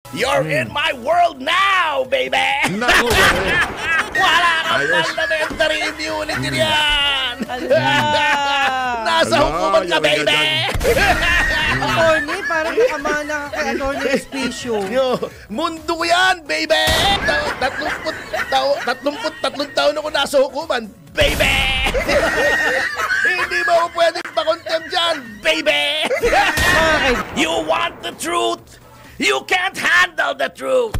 You're in my world now, baby! Naku, Wala kang Ayos. parliamentary immunity yan! Ala! Nasa Ala, hukuman ka, yun ka baby! Attorney, parang nakamana ka kay Attorney Espicio. Yo, mundo ko yan, baby! 33 taon ako nasa hukuman, baby! Hindi mo ako pwedeng pakontem dyan, baby! You want the truth? You can't handle the truth!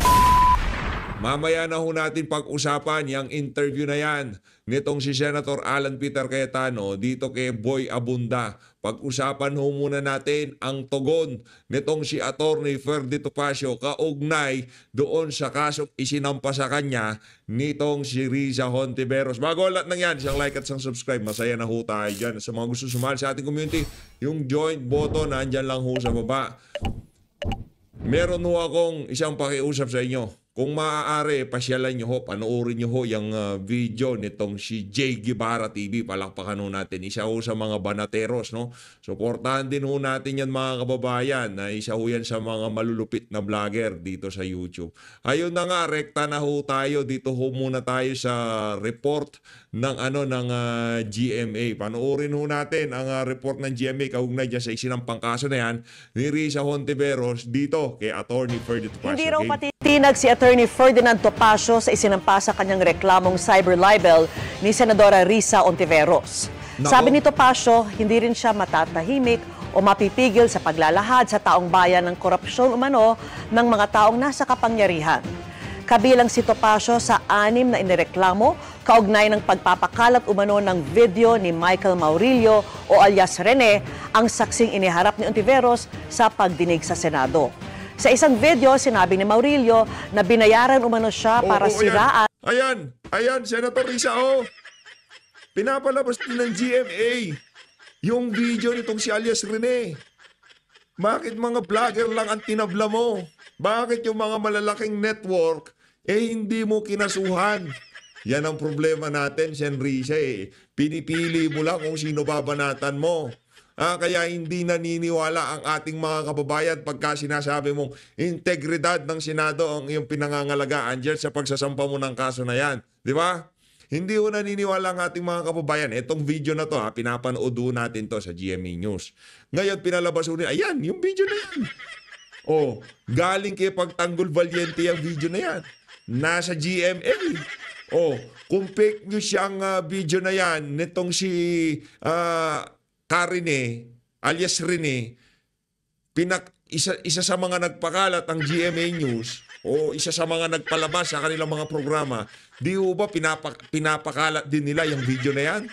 mamaya na ho natin pag-usapan yung interview na yan nitong si Senator Alan Peter Cayetano dito kay Boy Abunda. Pag-usapan ho muna natin ang tugon nitong si Attorney Ferdy Topacio kaugnay doon sa kasong isinampa sa kanya nitong si Riza Hontiveros. Bago lahat ng yan, isang like at isang subscribe. Masaya na ho tayo dyan. Sa mga gusto sumali sa ating community, yung join button nandyan lang ho sa baba. Meron ho akong isang pakiusap sa inyo. Kung maaari, pasyalan nyo ho, panoorin nyo ho yung video nitong si Jay Guevara TV. Palakpakan ho natin. Isa ho sa mga banateros, no? Suportahan din ho natin yan mga kababayan. Na isa ho yan sa mga malulupit na vlogger dito sa YouTube. Ayun na nga, rekta na ho tayo. Dito ho muna tayo sa report ng GMA. Panoorin ho natin ang report ng GMA kaugnay dyan sa isinampang kaso na yan ni Riza Hontiveros dito kay Attorney Ferdy Topacio. Hindi raw patitinag si Attorney Ferdinand Topacio sa isinampa sa kanyang reklamong cyber libel ni Senadora Riza Hontiveros. Nako. Sabi ni Topacio, hindi rin siya matatahimik o mapipigil sa paglalahad sa taong bayan ng korupsyon umano ng mga taong nasa kapangyarihan. Kabilang si Topacio sa 6 na inireklamo kaugnay ng pagpapakalat umano ng video ni Michael Maurilio o alias Rene, ang saksing iniharap ni Hontiveros sa pagdinig sa Senado. Sa isang video, sinabi ni Maurilio na binayaran umano siya para siraan. Ayan, Senator Riza, pinapalabas din ng GMA yung video nitong si alias Rene. Bakit mga vlogger lang ang tinabla mo? Bakit yung mga malalaking network hindi mo kinasuhan? Yan ang problema natin, Sen Riza Pinipili mo lang kung sino babanatan mo. Kaya hindi naniniwala ang ating mga kababayan pagka sinasabi mong integridad ng Senado ang iyong pinangangalagaan dyan sa pagsasampa mo ng kaso na yan. Di ba? Hindi ko naniniwala ang ating mga kababayan. Itong video na to, pinapanood natin to sa GMA News. Ngayon, pinalabas nila, ayan, yung video na yan. Galing kay Pagtanggol Valiente yung video na yan. Nasa GMA. Kung fake news siyang video na yan, nitong si Karine, alias Rene, isa sa mga nagpakalat ang GMA News o isa sa mga nagpalabas sa kanilang mga programa, di ho ba pinapakalat din nila yung video na yan?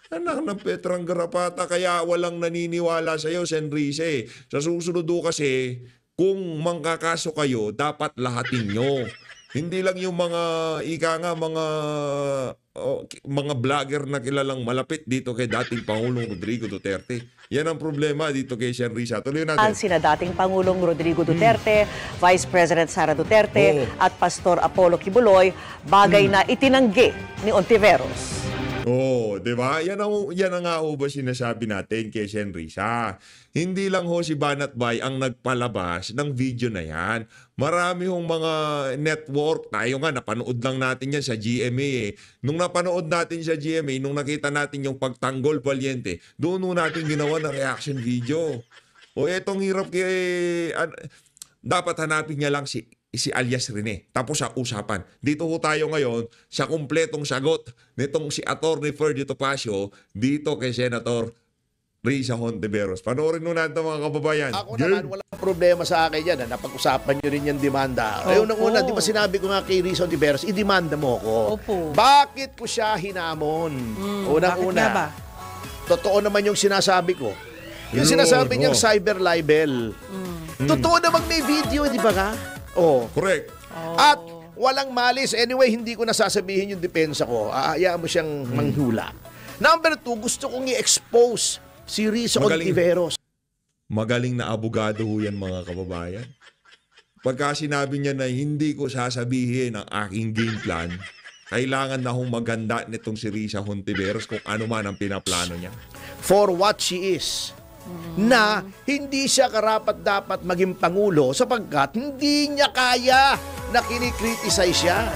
Anak ng Petrang Garapata, kaya walang naniniwala sa iyo, Sen Riza Sa susunod kasi, kung mangkakaso kayo, dapat lahatin nyo. Hindi lang yung mga vlogger na kilalang malapit dito kay dating Pangulong Rodrigo Duterte. Yan ang problema dito kay Sen Riza. Tuloy natin. Sina dating Pangulong Rodrigo Duterte, Vice President Sara Duterte at Pastor Apollo Kibuloy, bagay na itinanggi ni Hontiveros. Di ba? Yan ang nga ho ba sinasabi natin kay Sen Riza. Hindi lang ho si Banat Bay ang nagpalabas ng video na yan. Marami hong mga network. Tayo nga, napanood lang natin yan sa GMA Nung napanood natin sa GMA, nung nakita natin yung Pagtanggol Valiente, doon natin ginawa na reaction video. Etong hirap dapat hanapin niya lang si alias Rene. Tapos sa usapan. Dito ho tayo ngayon sa kumpletong sagot nitong si Attorney Ferdy Topacio dito kay Senator Riza Hontiveros. Panoorin nyo natin mga kababayan. Ako naman, walang problema sa akin yan. Napag-usapan nyo rin yung demanda. Unang-una, di ba sinabi ko nga kay Riza Hontiveros, idemanda mo ko. Opo. Bakit ko siya hinamon? Unang-una, ba? totoo naman yung sinasabi ko. Yung sinasabi niyang cyber libel. Totoo namang may video, di ba ka? Correct. At walang malis. Anyway, hindi ko nasasabihin yung depensa ko. Aayaan mo siyang manghula. Number 2, gusto kong i-expose si Riza Hontiveros. Magaling na abogado ho yan mga kababayan. Pagka sinabi niya na hindi ko sasabihin ang aking game plan, kailangan na hong maganda nitong si Riza Hontiveros kung ano man ang pinaplano niya. For what she is. na hindi siya karapat-dapat maging Pangulo sapagkat hindi niya kaya na kinikriticize siya.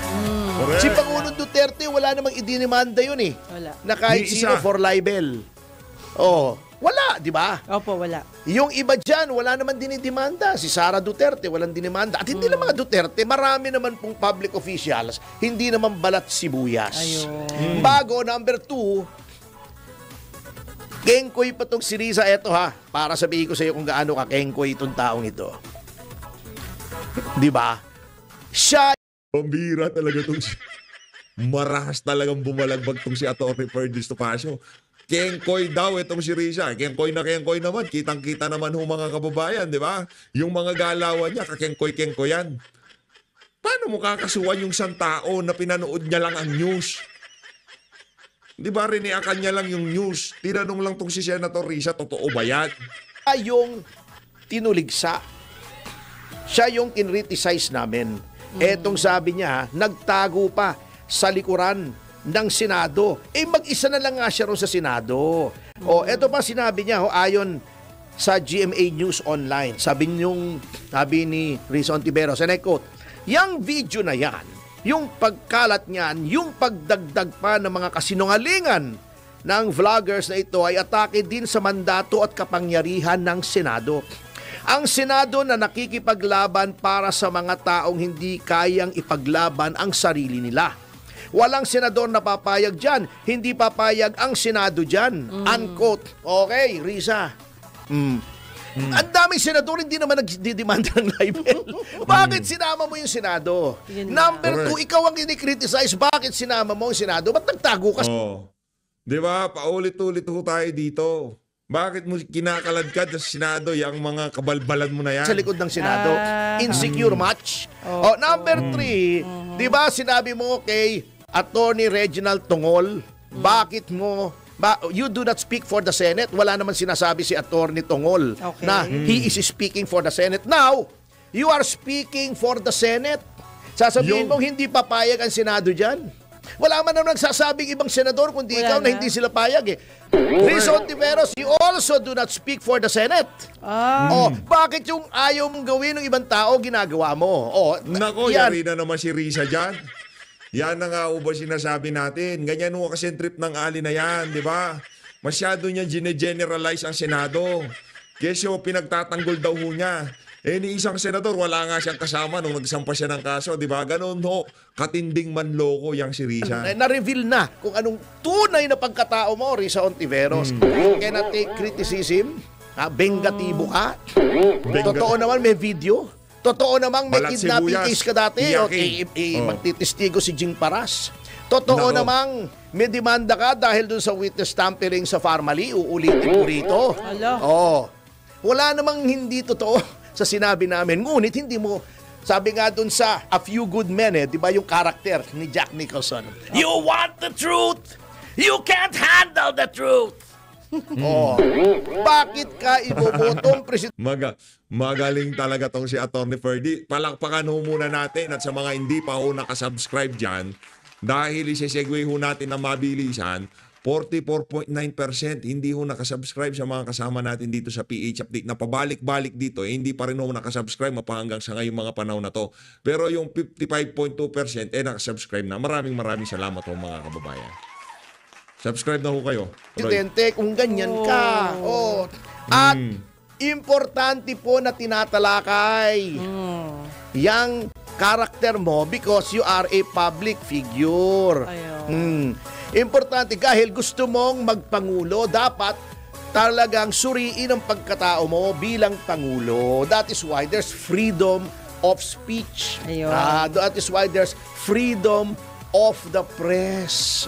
Correct. Si Pangulong Duterte, wala namang idinimanda yun eh. Wala. Na kahit Ni sino isa. for libel. Oh, wala, di ba? Opo, wala. Yung iba dyan, wala naman dinidemanda. Si Sara Duterte, walang dinimanda. At hindi lang mga Duterte, marami naman pong public officials, hindi naman balat sibuyas. Ayun. Bago, number 2, kengkoy pa tong si Riza. Eto ha, para sabihin ko sa iyo kung gaano ka kengkoy itong taong ito. Di ba? Siya Pambira talaga itong marahas talagang bumalagbag itong si Atty. Ferdy Estopacio. Kengkoy daw itong si Risa. Kengkoy naman. Kitang-kita naman ho mga kababayan, di ba? Yung mga galawan niya, kakengkoy-kengkoy yan. Paano mo kakasuhan yung isang tao na pinanood niya lang ang news? Di ba riniakan niya lang yung news? Tinanong lang tong si Senator Risa, totoo ba yan? yung tinuligsa. Siya yung kinriticize namin. Etong sabi niya, nagtago pa sa likuran ng Senado. Mag-isa na lang nga siya ron sa Senado. Eto pa sinabi niya, ayon sa GMA News Online. Sabi ni Rizon Tiberos, and I quote, "Yang video na yan, yung pagkalat niyan, yung pagdagdag pa ng mga kasinungalingan ng vloggers na ito ay atake din sa mandato at kapangyarihan ng Senado. Ang Senado na nakikipaglaban para sa mga taong hindi kayang ipaglaban ang sarili nila. Walang senador na papayag dyan. Hindi papayag ang Senado dyan." Unquote. Okay, Risa. Ang daming senador hindi naman nagdidemanda ng libel. Bakit sinama mo yung Senado? Yun na. Number 2, ikaw ang kinikriticize. Bakit sinama mo yung Senado? Ba't nagtago ka? Oh. Di ba? Paulit-ulit ho tayo dito. Bakit mo kinakaladkad sa Senado yung mga kabalbalan mo na yan? Sa likod ng Senado. Insecure match. Number 3, di ba sinabi mo kay Attorney Reginald Tongol, bakit mo you do not speak for the Senate? Wala naman sinasabi si Attorney Tongol Okay. na he is speaking for the Senate. Now, you are speaking for the Senate. Sasabihin mong hindi papayag ang Senado dyan. Wala man naman nagsasabing ibang senador kundi Wala ikaw na na. hindi sila payag eh. Rizon Tiveros, you also do not speak for the Senate. Bakit yung ayaw mong gawin ng ibang tao, ginagawa mo? Nako, yan. yari na naman si Risa dyan. Yan na nga ba sinasabi natin. Ganyan mo kasi trip ng ali na yan, di ba? Masyado niya gine-generalize ang Senado. Kesyo pinagtatanggol daw ho niya. Ni isang senador, wala nga siyang kasama nung nagsampa siya ng kaso, di ba? Ganon ho, katinding manloko yang si Risa. Na-reveal na kung anong tunay na pagkatao mo, Risa Ontiveros. Cannot take criticism. Bengatibo ka. Totoo naman may video. Totoo namang may Balat kidnapping sibuyas. case ka dati. Magtitistigo si Jing Paras. Totoo Nako. namang may demanda ka dahil dun sa witness tampering sa Farmally. Uulitin ko rito. Hala. Wala namang hindi totoo sa sinabi namin. Ngunit hindi mo, sabi nga dun sa A Few Good Men, di ba yung karakter ni Jack Nicholson? You want the truth? You can't handle the truth. Bakit ka ibobotong presidente? Magaling talaga tong si Atty. Ferdy. Palakpakan ho muna natin at sa mga hindi pa ho nakasubscribe dyan, dahil isa-segue ho natin na mabilisan, 44.9% hindi ho nakasubscribe sa mga kasama natin dito sa PH Update na pabalik-balik dito. Hindi pa rin ho nakasubscribe mapahanggang sa ngayong mga panahon na to. Pero yung 55.2% nakasubscribe na. Maraming salamat ho mga kababayan. Subscribe na ho kayo. Presidente, kung ganyan ka. At importante po na tinatalakay yang karakter mo because you are a public figure. Importante dahil gusto mong magpangulo, dapat talagang suriin ang pagkatao mo bilang pangulo. That is why there's freedom of speech. Ayun. That is why there's freedom of the press.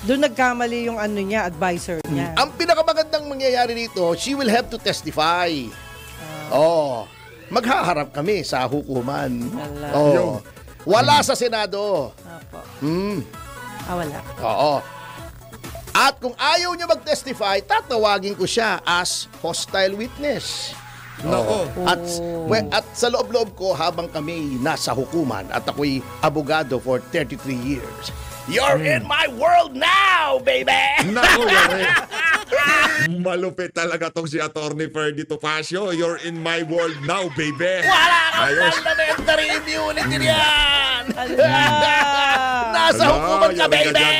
Doon nagkamali yung advisor niya. Ang pinakamagandang mangyayari dito, she will have to testify. Maghaharap kami sa hukuman. Wala sa Senado. Opo. Wala. At kung ayaw niya mag-testify, tatawagin ko siya as hostile witness. Nako. At sa loob-loob ko habang kami nasa hukuman at ako'y abogado for 33 years. You're in my world now, baby! Nako, yari. Malupit talaga tong si Attorney Ferdy Topacio. You're in my world now, baby. Wala kang Ayos. parliamentary immunity yan! Ala! Nasa Ala, hukuman ka, yaman ka baby! dyan.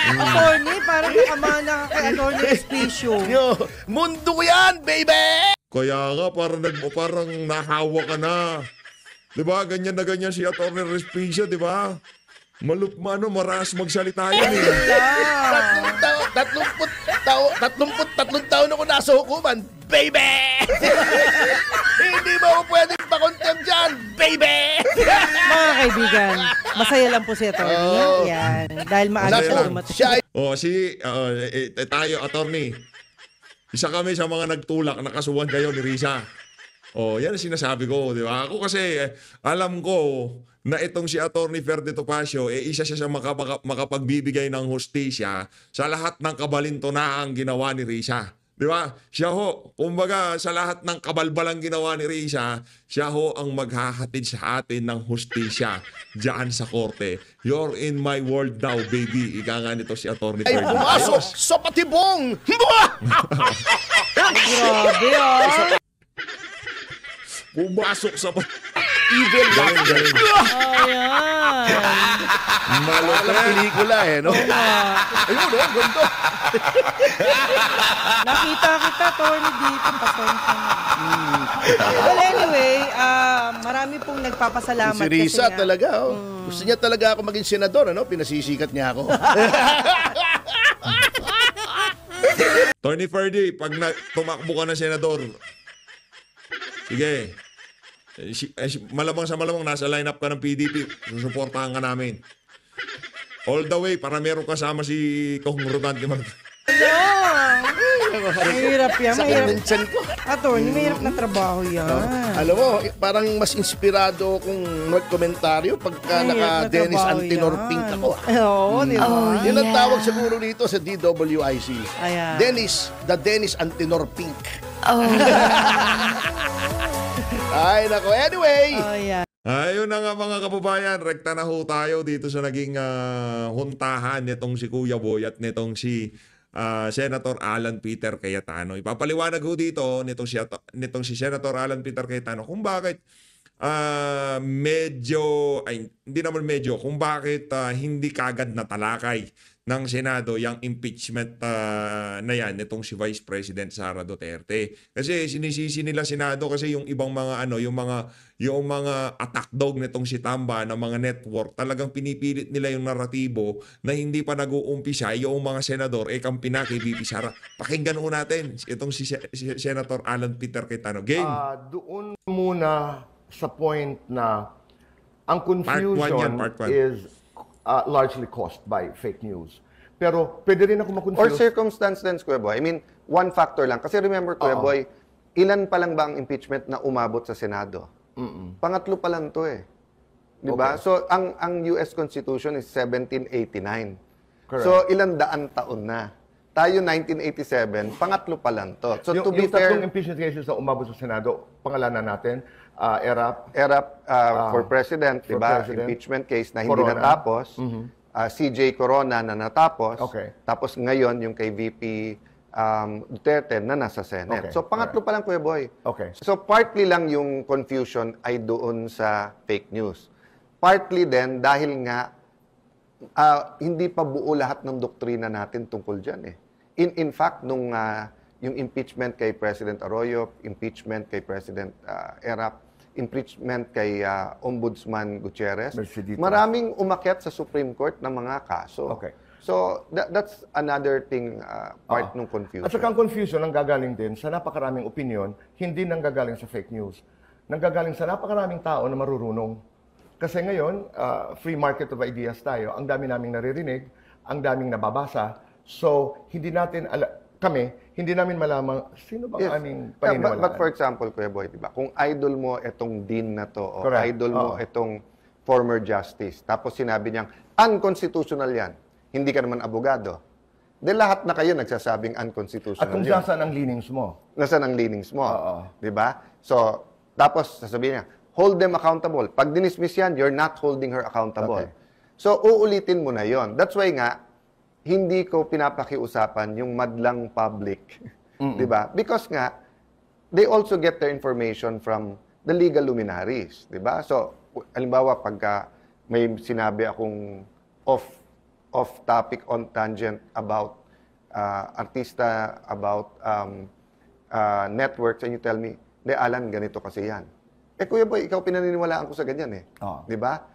Attorney, parang nakamana ka kay Attorney Espicio. Yo, mundo ko yan, baby! Kaya nga, parang nahawa ka na. Diba? Ganyan na ganyan si Attorney Respicio, diba? Maras magsalita yan eh. Tatlong taon ako nasa hukuman, baby! Hindi mo ako pwedeng pa-contempt dyan, baby! Mga kaibigan, masaya lang po si Attorney. Oo. Yan. Dahil maaga Masaya siya lang. dumating. Siya ay Tayo, Attorney. Isa kami sa mga nagtulak, nakasuhan kayo ni Risa. Yan ang sinasabi ko, di ba? Ako kasi, alam ko na itong si Attorney Ferdy Topacio, isa siya sa makapagbibigay ng hustisya sa lahat ng kabalintonaang ginawa ni Risa. Di ba? Siya ho, kumbaga sa lahat ng kabalbalang ginawa ni Risa, siya ho ang maghahatid sa atin ng hustisya diyan sa korte. You're in my world now, baby. Ika nga nito si Attorney ay Ferdy. pumasok Ayos. sa patibong! Grabe ah. Pumasok sa Evil galing. Ayan. Walang pelikula eh, no? Ayun, no? Gundo. Nakita kita, Attorney, dito. Pasensya na. Well, anyway, marami pong nagpapasalamat. Si Risa kasi nga- talaga, oh. Gusto niya talaga ako maging senador, ano? Pinasisikat niya ako. Attorney Ferdy, pag tumakbo ka na senador, sige, malamang sa malamang nasa lineup ka ng PDP, susuportahan ka namin. All the way, para meron kasama si Kong Rodante Martin. Mahirap yan, Sakit mahirap. ng tiyan ko. Attorney, mahirap na trabaho yan. Alam mo, parang mas inspirado kung magkomentaryo pagka Mahirap na naka-Dennis trabaho Antinor yan. Pink ako. Oo, di ba? Yun ang tawag siguro dito sa DWIC. Ayan. The Dennis Antinor Pink. Ay, nako. Anyway, Ayan. Ayun na nga mga kababayan, rekta na ho tayo dito sa naging huntahan nitong si Kuya Boy at nitong si Senator Alan Peter Cayetano. Ipapaliwanag ho dito nitong si Senator Alan Peter Cayetano kung bakit kung bakit hindi kagad natalakay ng Senado yung impeachment na yan nitong si Vice President Sara Duterte. Kasi sinisisi nila Senado kasi yung ibang mga yung mga attack dog nitong si Tamba ng mga network, talagang pinipilit nila yung naratibo na hindi pa nag-uumpisa yung mga senador kampina kay VP Sara. Pakinggan ho natin itong si Senator Alan Peter Cayetano. Game. Doon muna sa point na ang confusion Part one. is largely caused by fake news. Pero pwede rin ako Or makonfuse. circumstance din, Kuya Boy. I mean, one factor lang. Kasi remember, Kuya Boy, ilan pa lang ba ang impeachment na umabot sa Senado? Pangatlo pa lang to eh. Di ba? Okay. So, ang US Constitution is 1789. Correct. So, ilang daan taon na. Tayo 1987, pangatlo pa lang to. So, to be yung tatlong fair, impeachment cases na umabot sa Senado, pangalanan natin, ERAP, for President, di for ba? President. Impeachment case na hindi Corona. natapos. CJ Corona na natapos. Okay. Tapos ngayon, yung kay VP Duterte na nasa Senate. Okay. So, pangatlo pa lang, Kuya Boy. Okay. So, partly lang yung confusion ay doon sa fake news. Partly din dahil nga hindi pa buo lahat ng doktrina natin tungkol dyan eh. In fact, nung yung impeachment kay President Arroyo, impeachment kay President Erap, impeachment kay Ombudsman Gutierrez, Mercedito. maraming umakyat sa Supreme Court ng mga kaso. Okay. So, that's another thing, part ng confusion. At saka ang confusion ang gagaling din sa napakaraming opinion, hindi nanggagaling sa fake news. Nanggagaling sa napakaraming tao na marurunong. Kasi ngayon, free market of ideas tayo. Ang dami naming naririnig, ang daming nababasa. So, hindi namin malaman sino bang Yes. aming But paniniwalaan. for example, Kuya Boy, diba? Kung idol mo itong dean na to, o Correct. idol mo Oo. itong former justice, tapos sinabi niyang, unconstitutional yan, hindi ka naman abogado. De lahat na kayo nagsasabing unconstitutional At kung yun. saan ang leanings mo. Nasaan ang leanings mo? Oo. Di ba? So, tapos sasabihin niya, hold them accountable. Pag dinismiss yan, you're not holding her accountable. Okay. So, uulitin mo na yon. That's why nga, hindi ko pinapakiusapan yung madlang public. 'Di ba? Because nga, they also get their information from the legal luminaries. 'Di ba? So, halimbawa, pagka may sinabi akong off topic on tangent about artista, about networks, and you tell me, "De Alan, ganito kasi yan." Kuya Boy, ikaw pinaniniwalaan ko sa ganyan eh. Oo. 'Di ba?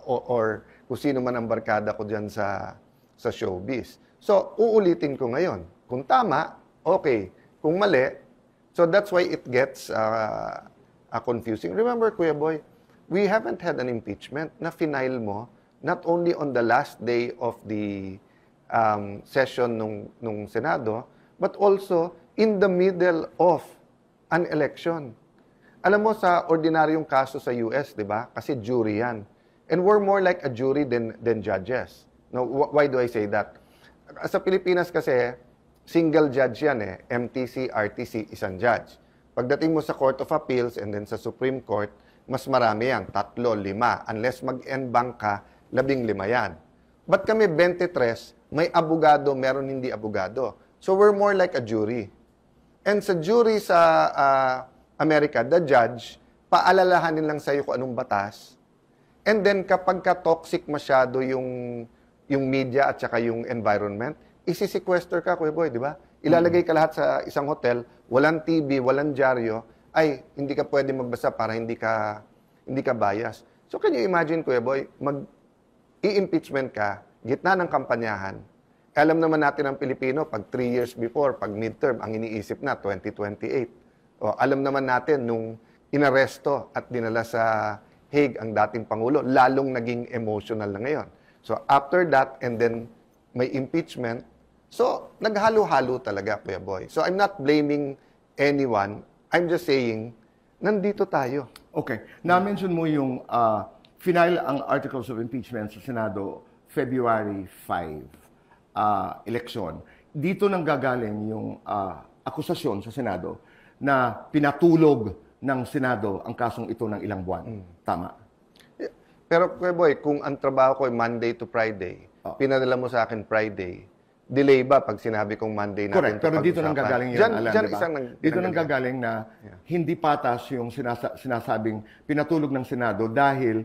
Or kung sino man ang barkada ko diyan sa showbiz. So, uulitin ko ngayon. Kung tama, okay. Kung mali, so that's why it gets confusing. Remember, Kuya Boy, we haven't had an impeachment na final mo not only on the last day of the session nung Senado, but also in the middle of an election. Alam mo, sa ordinaryong kaso sa US, di ba? Kasi jury yan. And we're more like a jury than judges. Now, why do I say that? Sa Pilipinas kasi, single judge yan eh. MTC, RTC, isang judge. Pagdating mo sa Court of Appeals and then sa Supreme Court, mas marami yan, 3, 5. Unless mag-en bank ka, 15 yan. But kami 23, may abogado, meron hindi abogado. So we're more like a jury. And sa jury sa Amerika, the judge, paalalahanin lang sa'yo kung anong batas. And then kapag ka-toxic masyado yung media at saka yung environment, isi-sequester ka, Kuya Boy, di ba? Ilalagay ka lahat sa isang hotel, walang TV, walang dyaryo, ay, hindi ka pwede magbasa para hindi ka bias. So can you imagine, Kuya Boy, i-impeachment ka, gitna ng kampanyahan. Alam naman natin ang Pilipino, pag 3 years before, pag midterm, ang iniisip na, 2028. O, alam naman natin, nung inaresto at dinala sa Hague ang dating Pangulo, lalong naging emotional na ngayon. So after that, and then may impeachment, so naghalo-halo talaga, Kuya Boy. So I'm not blaming anyone. I'm just saying, nandito tayo. Okay. Na-mention mo yung final ang articles of impeachment sa Senado February 5 election. Dito nang gagaling yung akusasyon sa Senado na pinatulog ng Senado ang kasong ito ng ilang buwan. Tama. Pero, Kuya Boy, kung ang trabaho ko ay Monday to Friday, pinadala mo sa akin Friday, delay ba pag sinabi kong Monday natin? Correct. Pero dito nang gagaling yun, Alan, diba? Dito nang gagaling na hindi patas yung sinasabing pinatulog ng Senado dahil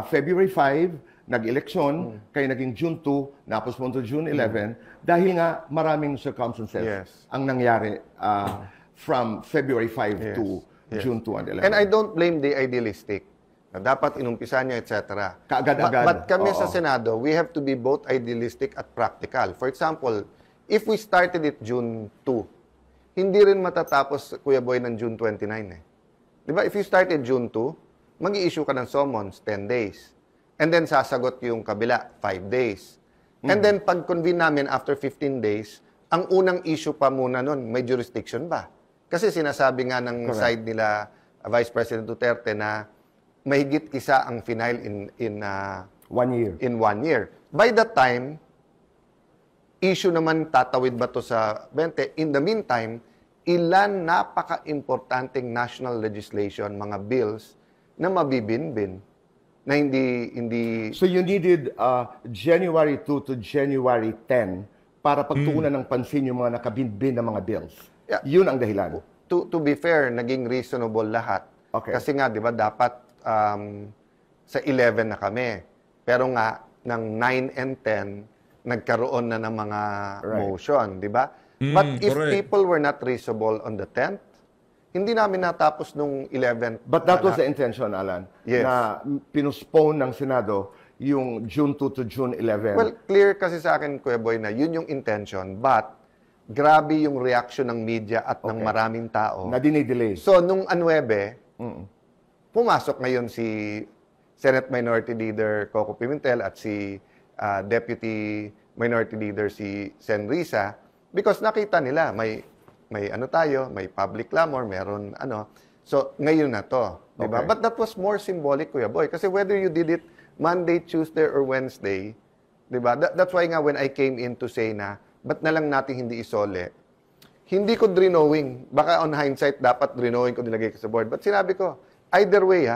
February 5, nag-eleksyon, kaya naging June 2, napos mo to June 11, dahil nga maraming circumstances ang nangyari from February 5 to June 2 and 11. And I don't blame the idealistic. Na dapat inumpisan niya, etc. Kaagad-agad. But kami sa Senado, we have to be both idealistic at practical. For example, if we started it June 2, hindi rin matatapos, Kuya Boy, ng June 29 eh. Di ba? If you started June 2, mag-i-issue ka ng summons, 10 days. And then sasagot yung kabila, 5 days. And then pag-convene namin after 15 days, ang unang issue pa muna nun, may jurisdiction ba? Kasi sinasabi nga ng side nila, Vice President Duterte, na mahigit isa ang final in 1 year. In 1 year. By that time, issue naman tatawid ba to sa 20? In the meantime, ilan napaka-importanteng national legislation, mga bills, na mabibinbin, na hindi... So you needed January 2 to January 10 para pagtuunan ng pansin yung mga nakabinbin na mga bills. Yeah. Yun ang dahilan. To be fair, naging reasonable lahat. Okay. Kasi nga, di ba, dapat sa 11 na kami. Pero nga, ng 9 and 10, nagkaroon na ng mga motion, di ba? But if people were not reasonable on the 10th, hindi namin natapos nung 11th. But that was the intention, Alan, Yes. na pinuspone ng Senado yung June 2 to June 11. Well, clear kasi sa akin, Kuya Boy, na yun yung intention. But, grabe yung reaction ng media at ng maraming tao. Na dinidelay. So, nung 9, pumasok ngayon si Senate Minority Leader Coco Pimentel at si Deputy Minority Leader si Sen Risa because nakita nila may may public clamor, meron So, ngayon na to. Diba? Okay. But that was more symbolic, Kuya Boy. Kasi whether you did it Monday, Tuesday, or Wednesday, diba? That's why nga when I came in to say na, ba't na lang natin hindi isole? Hindi ko drenowing. Baka on hindsight, dapat drenowing ko nilagay ko sa board. But sinabi ko, either way,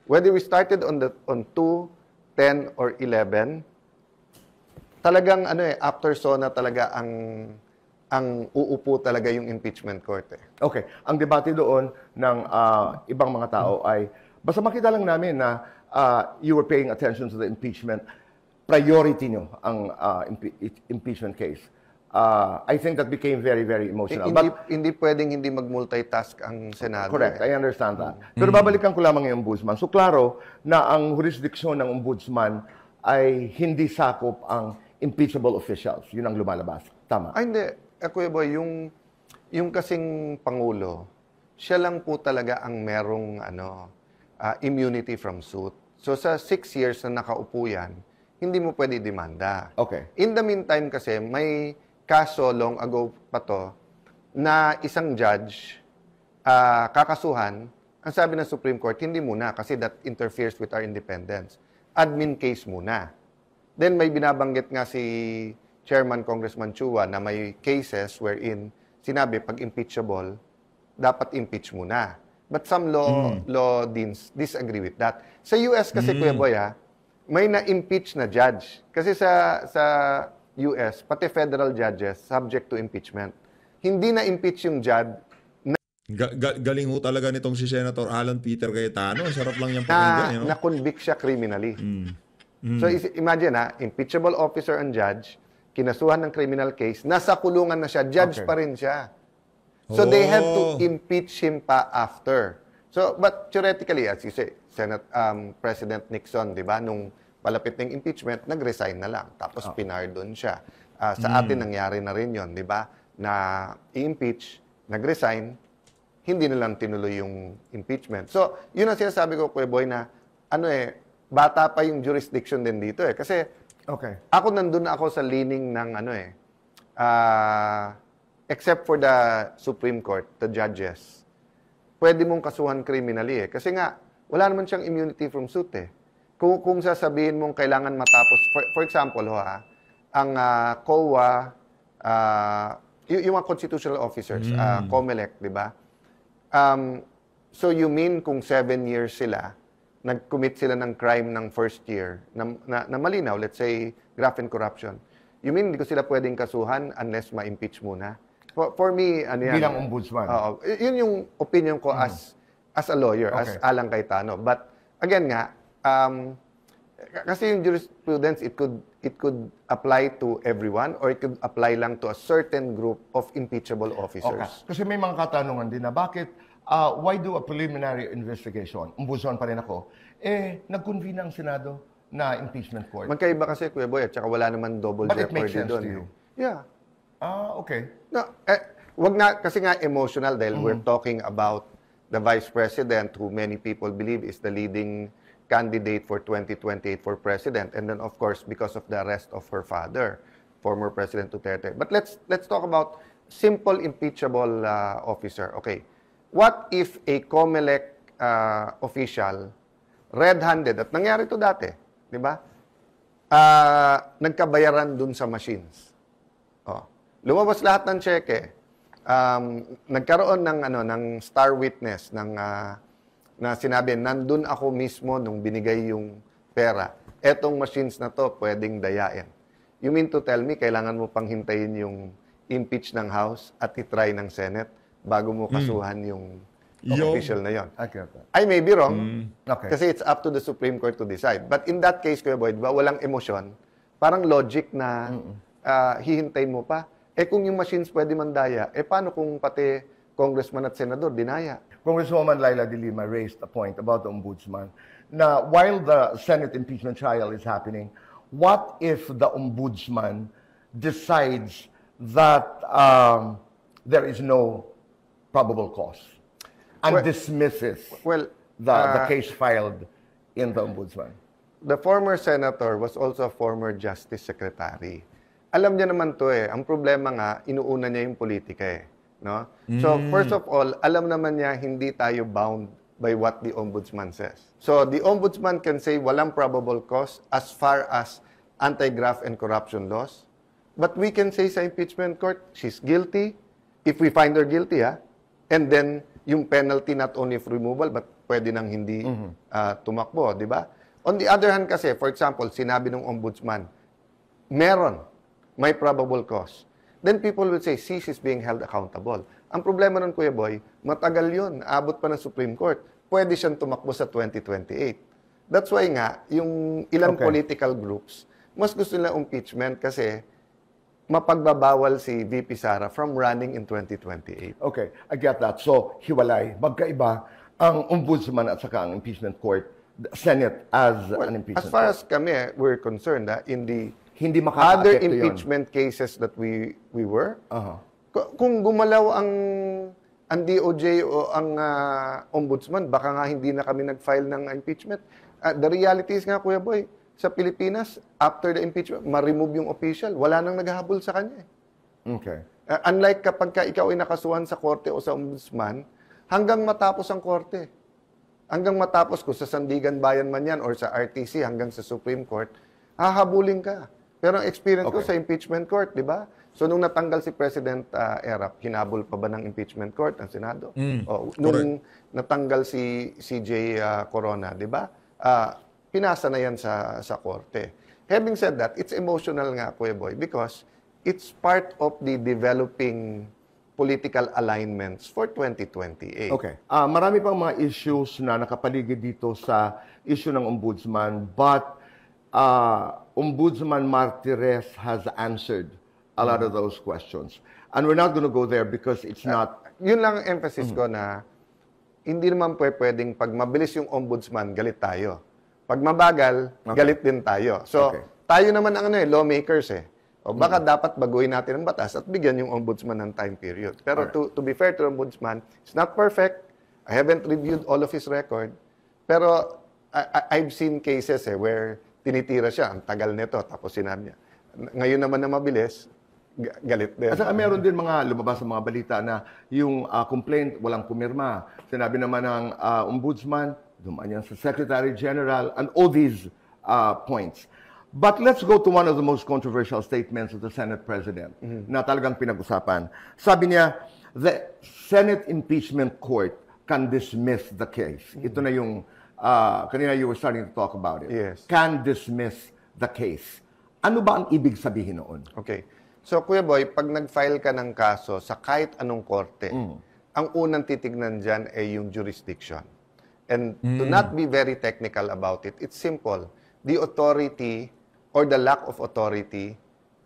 whether we started on 2, 10, or 11, talagang after SONA talaga ang uupo talaga yung impeachment court eh. Okay. Ang debate doon ng ibang mga tao ay, basta makita lang namin na you were paying attention to the impeachment, priority nyo ang impeachment case. I think that became very, very emotional. Hindi pwedeng hindi mag-multitask ang Senado. Correct, eh. I understand that. Pero babalikan ko lamang yung ombudsman. So klaro na ang jurisdiksyon ng ombudsman ay hindi sakop ang impeachable officials. Yun ang lumalabas. Tama. Ay, hindi. Kuya Boy, yung kasing Pangulo, siya lang po talaga ang merong immunity from suit. So sa 6 years na nakaupo yan, hindi mo pwede demanda. Okay. In the meantime kasi, may kaso long ago pa to, na isang judge, kakasuhan, ang sabi ng Supreme Court, hindi muna kasi that interferes with our independence. Admin case muna. Then may binabanggit nga si Chairman Congressman Chua na may cases wherein sinabi pag impeachable, dapat impeach muna. But some law deans disagree with that. Sa US kasi, Kuya Boy, may na-impeach na judge. Kasi sa US, pati federal judges, subject to impeachment. Hindi na-impeach yung judge Galing ho talaga nitong si Senator Alan Peter Cayetano. Sarap lang yung pakinggan. na-convict siya criminally. So imagine impeachable officer and judge, kinasuhan ng criminal case, nasa kulungan na siya, judge pa rin siya. So they had to impeach him pa after. So, but theoretically, as you say, President Nixon, di ba, nung palapit ng impeachment, nag-resign na lang. Tapos pinardon siya. Sa atin, nangyari na rin yon, di ba, na i-impeach, nag-resign, hindi na lang tinuloy yung impeachment. So, yun ang sinasabi ko, Kuya Boy, na bata pa yung jurisdiction din dito eh. Kasi, ako nandun na ako sa leaning ng except for the Supreme Court, the judges, pwede mong kasuhan criminally eh. Kasi nga, wala naman siyang immunity from suit eh. Kung sasabihin mong kailangan matapos, for example, ang COA, yung mga constitutional officers, COMELEC, di ba? So you mean kung 7 years sila, nag-commit sila ng crime ng first year, na malinaw, let's say, graft and corruption, you mean hindi ko sila pwedeng kasuhan unless ma-impeach muna? For me, ano yan? Bilang ombudsman. Yun yung opinion ko as a lawyer, as Alan Cayetano. But again nga, kasi yung jurisprudence, it could apply to everyone or it could apply lang to a certain group of impeachable officers. Kasi may mga katanungan din na bakit why do a preliminary investigation? Ombudsman pa rin ako. Nag-convene ang Senado na impeachment court. Magkaiba kasi, Kuya Boy, at saka wala naman double But it jeopardy makes sense doon. to you? Yeah. Okay. No, wag nga, kasi nga emotional dahil we're talking about the Vice President who many people believe is the leading candidate for 2028 for President. And then, of course, because of the arrest of her father, former President Duterte. But let's talk about simple impeachable officer. Okay. What if a COMELEC official, red-handed, at nangyari to dati, di ba? Nagkabayaran dun sa machines. Lumabas lahat ng cheque. Nagkaroon ng star witness na sinabi, nandun ako mismo nung binigay yung pera. Etong machines na to, pwedeng dayain. You mean to tell me, kailangan mo pang hintayin yung impeach ng House at itry ng Senate bago mo kasuhan yung official na yon? I may be wrong. Kasi it's up to the Supreme Court to decide. But in that case, Kuya Boy, diba, walang emosyon. Parang logic na hihintayin mo pa. Kung yung machines pwede mandaya, paano kung pati congressman at senador dinaya? Congresswoman Laila De Lima raised a point about the ombudsman. Now, while the Senate impeachment trial is happening, what if the ombudsman decides that there is no probable cause and dismisses the case filed in the ombudsman? The former senator was also a former justice secretary. Alam niya naman to eh. Ang problema nga, inuuna niya yung politika eh. No? So, first of all, alam naman niya hindi tayo bound by what the ombudsman says. So, the ombudsman can say walang probable cause as far as anti-graft and corruption laws. But we can say sa impeachment court, she's guilty. If we find her guilty, and then yung penalty not only of removal, but pwede nang hindi tumakbo, di ba? On the other hand kasi, for example, sinabi ng ombudsman, may probable cause, then people will say, CIS is being held accountable. Ang problema nun, Kuya Boy, matagal yun. Abot pa ng Supreme Court. Pwede siyang tumakbo sa 2028. That's why nga, yung ilang political groups, mas gusto nila impeachment kasi mapagbabawal si VP Sara from running in 2028. Okay, I get that. So, hiwalay. Magkaiba ang ombudsman at saka ang impeachment court, Senate as an impeachment As far court. as kami, we're concerned, in the Hindi other makaka-apekto yun. impeachment cases that we were, Aha. kung gumalaw ang DOJ o ang ombudsman, baka nga hindi na kami nag-file ng impeachment. The reality is nga, Kuya Boy, sa Pilipinas, after the impeachment, ma-remove yung official. Wala nang naghahabol sa kanya. Okay. Unlike kapag ikaw ay nakasuhan sa korte o sa ombudsman, hanggang matapos ang korte. Hanggang matapos, kung sa Sandigan Bayan man yan or sa RTC hanggang sa Supreme Court, hahabulin ka. Pero ang experience ko sa impeachment court, di ba? So, nung natanggal si President Erap, hinabol pa ba ng impeachment court ang Senado? Nung natanggal si CJ Corona, di ba? Pinasa na yan sa korte. Having said that, it's emotional nga, Kuya Boy, because it's part of the developing political alignments for 2028. Okay. Marami pang mga issues na nakapaligid dito sa issue ng ombudsman, but Ombudsman Martires has answered a lot of those questions. And we're not going to go there because it's not... Yun lang ang emphasis ko na hindi naman pwedeng pag mabilis yung ombudsman, galit tayo. Pag mabagal, galit din tayo. So, tayo naman ang lawmakers O baka dapat baguhin natin ang batas at bigyan yung ombudsman ng time period. Pero to be fair to the ombudsman, it's not perfect. I haven't reviewed all of his record. Pero I've seen cases where tinitira siya, ang tagal nito, tapos sinabi niya. Ngayon naman na mabilis, galit din. At saka meron din mga lumabas sa mga balita na yung complaint, walang pumirma. Sinabi naman ng ombudsman, dumaan yan sa Secretary General, and all these points. But let's go to one of the most controversial statements of the Senate President na talagang pinag-usapan. Sabi niya, the Senate Impeachment Court can dismiss the case. Ito na yung, kanina you were starting to talk about it. Yes. Can dismiss the case. Ano ba ang ibig sabihin noon? Okay. So, Kuya Boy, pag nag-file ka ng kaso sa kahit anong korte, ang unang titignan dyan ay yung jurisdiction. And to not be very technical about it, it's simple. The authority or the lack of authority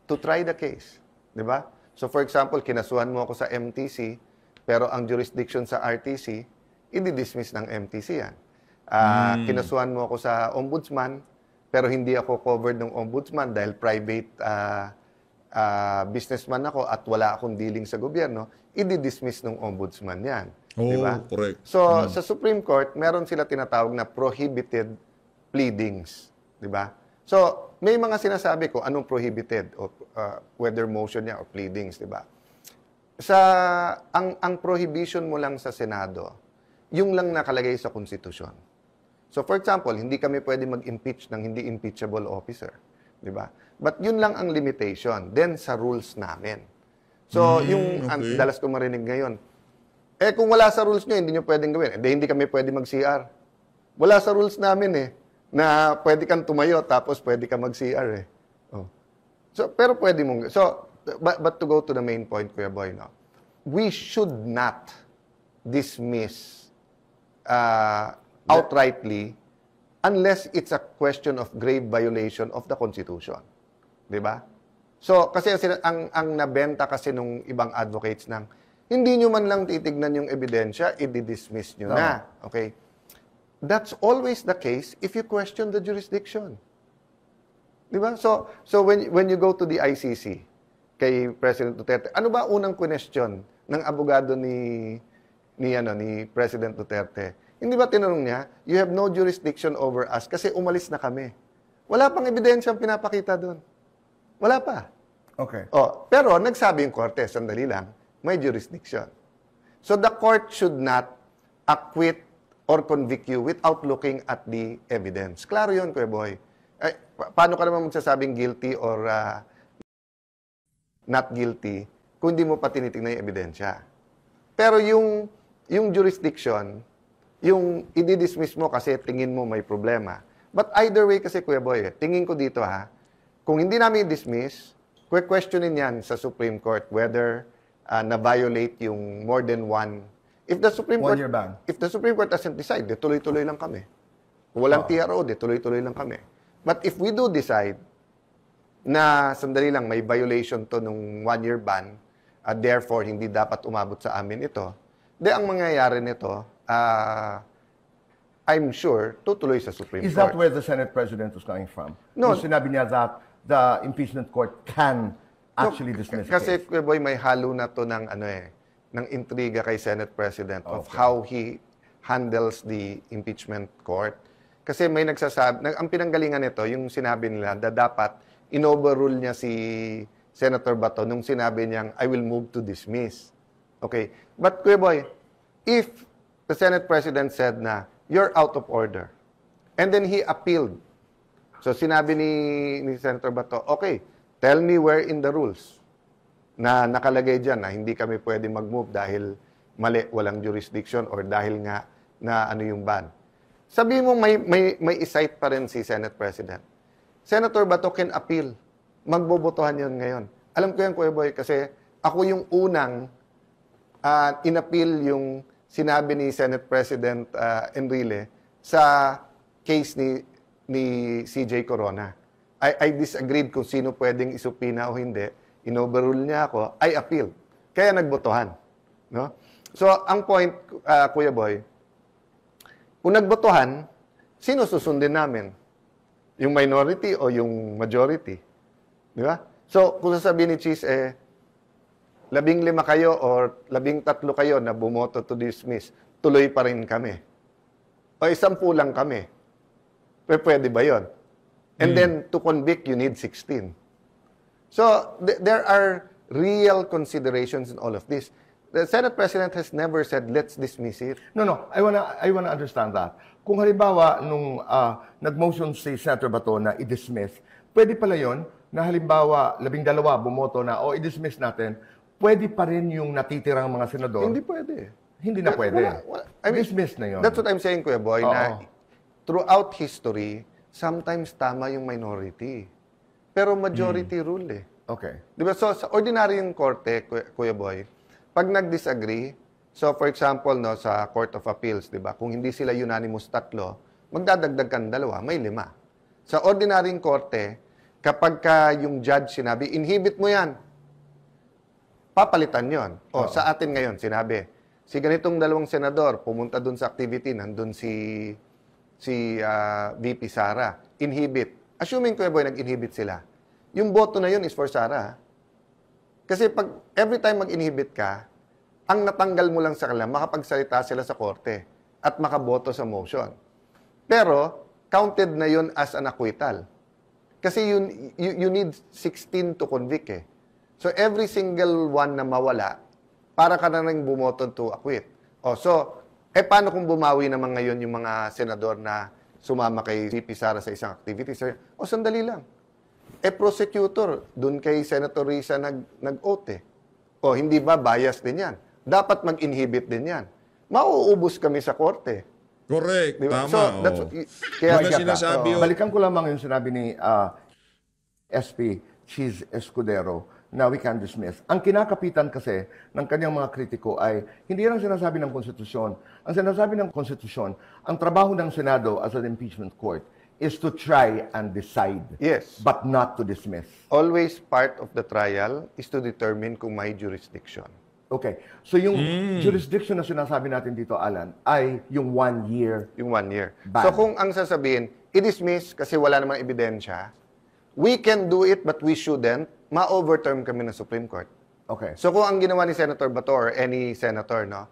to try the case. Di ba? So, for example, kinasuhan mo ako sa MTC, pero ang jurisdiction sa RTC, i-dismiss ng MTC yan. Kinasuhan mo ako sa ombudsman, pero hindi ako covered ng ombudsman dahil private businessman ako at wala akong dealing sa gobyerno, i-dismiss ng ombudsman yan. Di ba? Correct. So, sa Supreme Court, meron sila tinatawag na prohibited pleadings. Di ba? So, may mga sinasabi ko, anong prohibited? O, whether motion niya or pleadings, di ba? Ang prohibition mo lang sa Senado, yung lang nakalagay sa konstitusyon. So, for example, hindi kami pwede mag-impeach ng hindi impeachable officer. Di ba? But yun lang ang limitation. Then, sa rules namin. So, ang dalas ko marinig ngayon, kung wala sa rules nyo, hindi nyo pwedeng gawin. Hindi kami pwede mag-CR. Wala sa rules namin na pwede kang tumayo tapos pwede ka mag-CR So, pero pwede mong... So, but to go to the main point, Kuya Boy, no? We should not dismiss outrightly unless it's a question of grave violation of the Constitution. Di ba? So, kasi ang nabenta kasi nung ibang advocates hindi nyo man lang titignan yung ebidensya, i-dismiss nyo na. Okay? That's always the case if you question the jurisdiction. Di ba? So when you go to the ICC, kay President Duterte, ano ba unang question ng abogado ni President Duterte? Hindi ba tinanong niya, you have no jurisdiction over us kasi umalis na kami. Wala pang ebidensya ang pinapakita doon. Wala pa. Okay. Pero nagsabi yung korte, sandali lang, may jurisdiction. So the court should not acquit or convict you without looking at the evidence. Klaro yun, Kuya Boy. Paano ka naman magsasabing guilty or not guilty kung hindi mo pa tinitingnan yung ebidensya? Pero yung jurisdiction, yung i-dismiss mo kasi tingin mo may problema. But either way kasi, Kuya Boy, tingin ko dito Kung hindi namin i-dismiss, questionin yan sa Supreme Court whether na-violate yung more than one. If the Supreme Court, One-year ban. if the Supreme Court doesn't decide, de tuloy-tuloy lang kami. Kung walang TRO, de tuloy-tuloy lang kami. But if we do decide na sandali lang, may violation to nung one-year ban, therefore, hindi dapat umabot sa amin ito, ang mangyayari nito, I'm sure, tutuloy sa Supreme Is Court. that where the Senate President was coming from? No. Yung sinabi niya that the impeachment court can actually dismiss the Kasi, case. Kuya Boy, may halo na to ng, ng intriga kay Senate President of Okay. how he handles the impeachment court. Kasi may nagsasabi, ang pinanggalingan nito, yung sinabi nila na dapat in-overrule niya si Senator Bato nung sinabi niyang, I will move to dismiss. Okay. But, Kuya Boy, if the Senate President said na, you're out of order, and then he appealed, so sinabi ni Senator Bato, okay, tell me where in the rules na nakalagay dyan na hindi kami pwede mag-move dahil mali, walang jurisdiction or dahil nga na ano yung ban. Sabi mo may cite pa rin si Senate President. Senator Bato can appeal. Magbobotohan yun ngayon. Alam ko yan, Kuya Boy, kasi ako yung unang in-appeal yung sinabi ni Senate President Enrile sa case ni CJ Corona. I disagreed kung sino pwedeng isupina o hindi. In-overrule niya ako. I appealed. Kaya nagbotohan. No? So, ang point, Kuya Boy, kung nagbotohan, sino susundin namin? Yung minority o yung majority? Di ba? So, kung sasabihin ni Cheese, 15 kayo or 13 kayo na bumoto to dismiss, tuloy pa rin kami. O 10 lang kami. Pwede ba yon? And then, to convict, you need 16. So, there are real considerations in all of this. The Senate President has never said, let's dismiss it. No. I wanna understand that. Kung halimbawa, nung nag-motion si Senator Bato na i-dismiss, pwede pala yon na halimbawa, 12 bumoto na, o i-dismiss natin, pwede pa rin yung natitirang mga senador. Hindi pwede. Hindi na pwede. I mean, Dismiss na yon. That's what I'm saying, Kuya Boy, na throughout history, sometimes tama yung minority. Pero majority rule eh. Okay. Di ba? So, sa ordinaryong korte, Kuya Boy, pag nag-disagree, so for example, no, sa Court of Appeals, di ba, kung hindi sila unanimous 3, magdadagdag kan 2, may 5. Sa ordinaryong korte, kapag yung judge sinabi, inhibit mo yan, papalitan yon. O, sa atin ngayon, sinabi, si ganitong 2 senador, pumunta dun sa activity, nandun si VP Sara, inhibit. Assuming, Kuya Boy, nag-inhibit sila. Yung boto na yun is for Sara. Kasi pag every time mag-inhibit ka, ang natanggal mo lang sa kanila, makapagsalita sila sa korte at makaboto sa motion. Pero, counted na yun as an acquittal. Kasi you need 16 to convict eh. So, every single one na mawala, para ka na rin bumoto to acquit. O, so, paano kung bumawi naman ngayon yung mga senador na sumama kay VP Sara sa isang activity? O, sandali lang. Prosecutor, dun kay Senator Risa nag-oath eh. O, hindi ba bias din yan? Dapat mag-inhibit din yan. Mauubos kami sa korte. Correct. Diba? Tama. So, that's kaya Yun ang sinasabi yung... Balikan ko lamang yung sinabi ni SP Cheese Escudero na we can dismiss. Ang kinakapitan kasi ng kanyang mga kritiko ay hindi lang sinasabi ng konstitusyon. Ang sinasabi ng konstitusyon, ang trabaho ng Senado as an impeachment court is to try and decide. Yes. But not to dismiss. Always part of the trial is to determine kung may jurisdiction. Okay. So yung jurisdiction na sinasabi natin dito, Alan, ay yung 1 year. Yung 1 year. Ban. So kung ang sasabihin, i-dismiss kasi wala namang ebidensya, we can do it but we shouldn't, ma-overturn kami ng Supreme Court. Okay. So kung ang ginawa ni Senator Bato or any senator, no,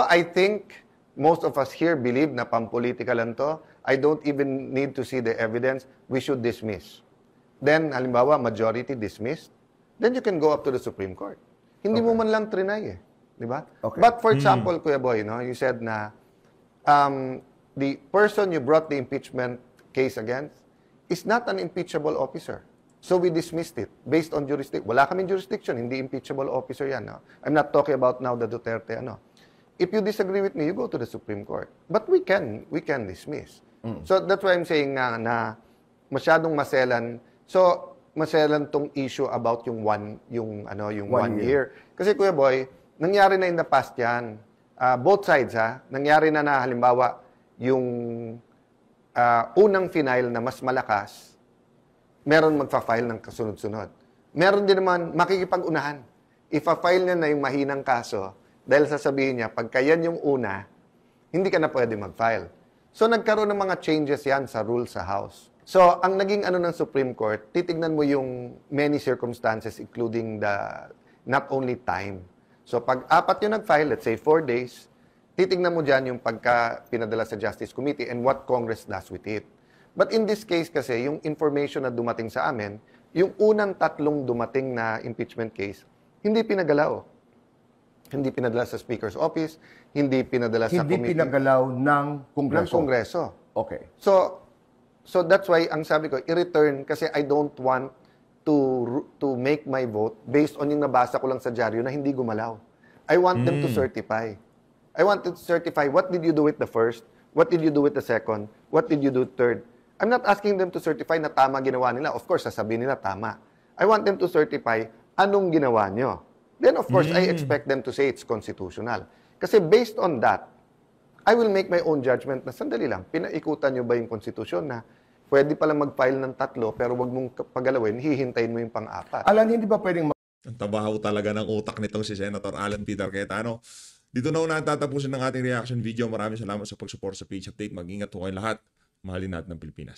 I think most of us here believe na pampolitika lang to. I don't even need to see the evidence. We should dismiss. Then, halimbawa, majority dismissed. Then you can go up to the Supreme Court. Hindi mo man lang trinay eh. Di ba? Okay. But for example, Kuya Boy, no, you said na the person you brought the impeachment case against is not an impeachable officer. So we dismissed it based on jurisdiction. Wala kaming jurisdiction, hindi impeachable officer yan. No? I'm not talking about now the Duterte. If you disagree with me, you go to the Supreme Court. But we can dismiss. So that's why I'm saying na masyadong maselan. So maselan tong issue about yung One one year. Kasi Kuya Boy, nangyari na in the past yan. Both sides nangyari na halimbawa yung unang final na mas malakas, meron magfa-file ng kasunod-sunod. Meron din naman makikipag-unahan. Ifa-file niya na yung mahinang kaso dahil sasabihin niya, pagka yan yung una, hindi ka na pwede mag-file. So nagkaroon ng mga changes yan sa rules sa House. So ang naging ng Supreme Court, titignan mo yung many circumstances including not only time. So pag 4 yung nag-file, let's say 4 days, titignan mo dyan yung pagka pinadala sa Justice Committee and what Congress does with it. But in this case kasi, yung information na dumating sa amin, yung unang 3 dumating na impeachment case, hindi pinagalaw. Hindi pinadala sa Speaker's Office, hindi pinadala sa Hindi committee. pinagalaw ng Kongreso. Ng Kongreso. Okay. So that's why ang sabi ko, i-return kasi I don't want to make my vote based on yung nabasa ko lang sa dyaryo na hindi gumalaw. I want them to certify. I want to certify what did you do with the first, what did you do with the second, what did you do third. I'm not asking them to certify na tama ginawa nila. Of course, sasabihin nila tama. I want them to certify anong ginawa nyo. Then of course, I expect them to say it's constitutional. Kasi based on that, I will make my own judgment na sandali lang, pinaikutan nyo ba yung konstitusyon na pwede pala mag-file ng 3 pero wag mong pagalawin, hihintayin mo yung pang-4. Alan, hindi ba pwedeng Ang tabaho talaga ng utak nitong si Senator Alan Peter Cayetano. Dito na una tatapusin ng ating reaction video. Maraming salamat sa pag-support sa Page Update. Mag-ingat po kayong lahat. Mahalin natin ang Pilipinas.